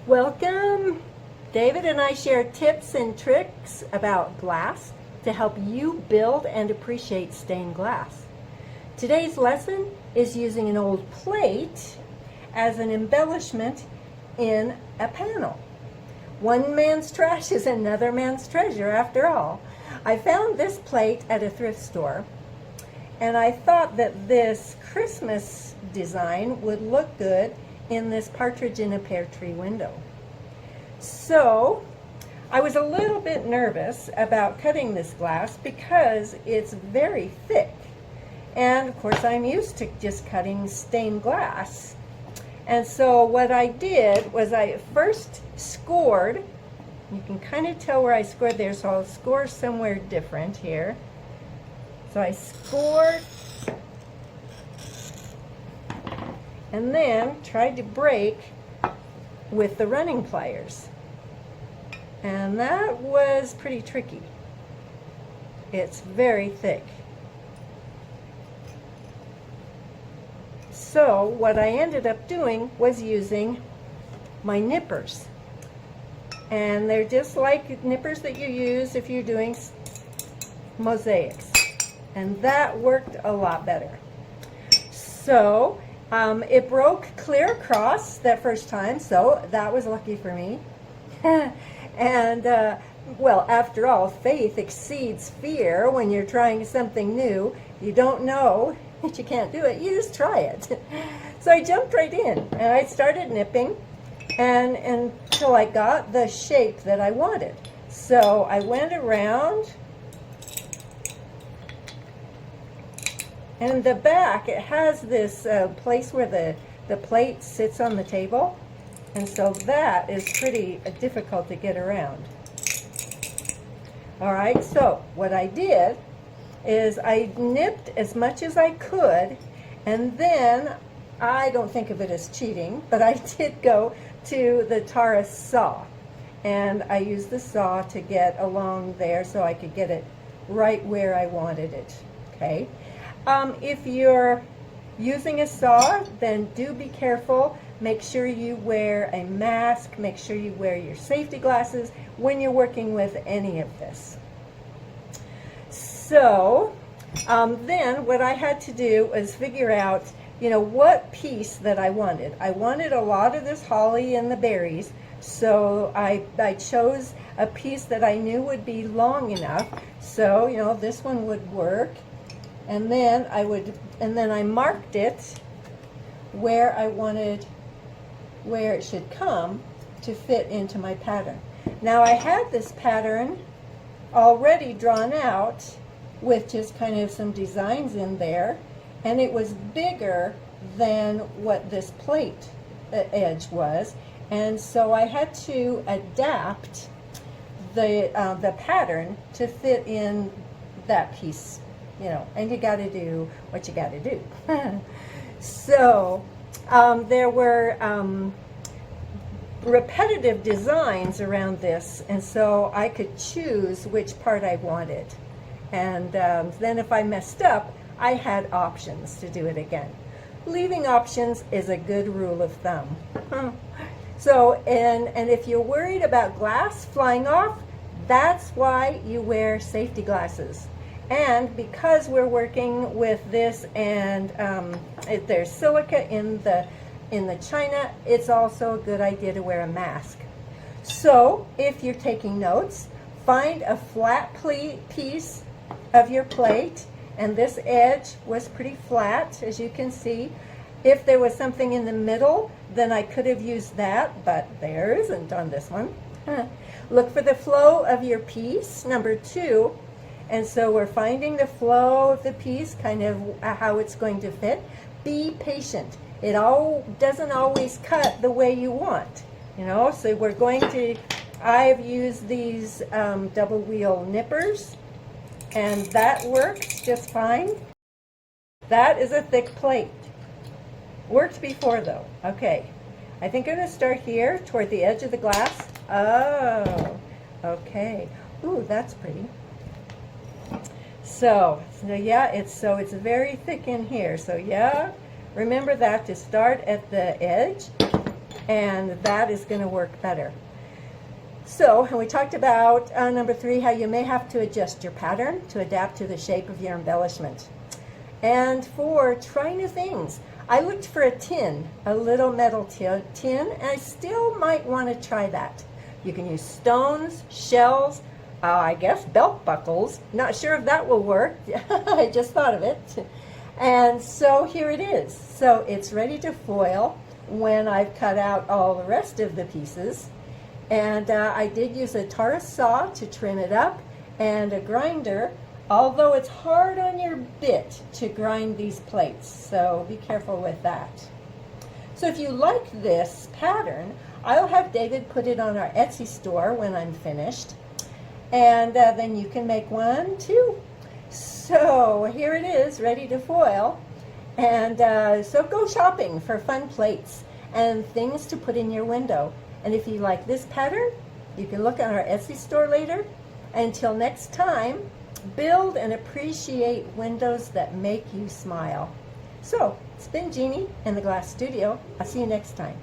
Welcome! David and I share tips and tricks about glass to help you build and appreciate stained glass. Today's lesson is using an old plate as an embellishment in a panel. One man's trash is another man's treasure after all. I found this plate at a thrift store and I thought that this Christmas design would look good in this partridge in a pear tree window. So I was a little bit nervous about cutting this glass because it's very thick, and of course I'm used to just cutting stained glass. And so what I did was I first scored. You can kind of tell where I scored there, so I'll score somewhere different here. So I scored and then tried to break with the running pliers. And that was pretty tricky. It's very thick. So what I ended up doing was using my nippers. And they're just like nippers that you use if you're doing mosaics. And that worked a lot better. So it broke clear across that first time, so that was lucky for me. And well, after all, faith exceeds fear when you're trying something new. You don't know that you can't do it, you just try it. So I jumped right in and I started nipping and until I got the shape that I wanted. So I went around, and the back, it has this place where the plate sits on the table, and so that is pretty difficult to get around. All right, so what I did is I nipped as much as I could, and then I don't think of it as cheating, but I did go to the Taurus saw, and I used the saw to get along there so I could get it right where I wanted it. Okay. If you're using a saw, then do be careful. Make sure you wear a mask. Make sure you wear your safety glasses when you're working with any of this. So then what I had to do was figure out, what piece that I wanted. I wanted a lot of this holly and the berries, so I chose a piece that I knew would be long enough. So, this one would work. And then I marked it where I wanted, where it should come to fit into my pattern. Now I had this pattern already drawn out with just kind of some designs in there, and it was bigger than what this plate edge was, and so I had to adapt the pattern to fit in that piece. And you got to do what you got to do. So there were repetitive designs around this, and so I could choose which part I wanted. And then if I messed up, I had options to do it again. Leaving options is a good rule of thumb. So, and if you're worried about glass flying off, that's why you wear safety glasses. And because we're working with this, and there's silica in the china, it's also a good idea to wear a mask. So if you're taking notes, find a flat piece of your plate, and this edge was pretty flat, as you can see. If there was something in the middle, then I could have used that, but there isn't on this one. Look for the flow of your piece, number 2. And so we're finding the flow of the piece, kind of how it's going to fit. Be patient. It doesn't always cut the way you want, So we're going to, I've used these double wheel nippers, and that works just fine. That is a thick plate. Worked before though. Okay. I think I'm going to start here toward the edge of the glass. Oh, okay. Ooh, that's pretty. So yeah, it's very thick in here. So yeah, remember that to start at the edge and that is going to work better. So, and we talked about number 3, how you may have to adjust your pattern to adapt to the shape of your embellishment. And 4, try new things. I looked for a tin, a little metal tin, and I still might want to try that. You can use stones, shells, I guess belt buckles. Not sure if that will work. I just thought of it. And so here it is. So it's ready to foil when I've cut out all the rest of the pieces. And I did use a Taurus saw to trim it up, and a grinder, although it's hard on your bit to grind these plates, so be careful with that. So if you like this pattern, I'll have David put it on our Etsy store when I'm finished, and then you can make one too. So here it is, ready to foil, and so go shopping for fun plates and things to put in your window. And if you like this pattern, you can look on our Etsy store later. Until next time, build and appreciate windows that make you smile. So, it's been Jeannie in the Glass Studio. I'll see you next time.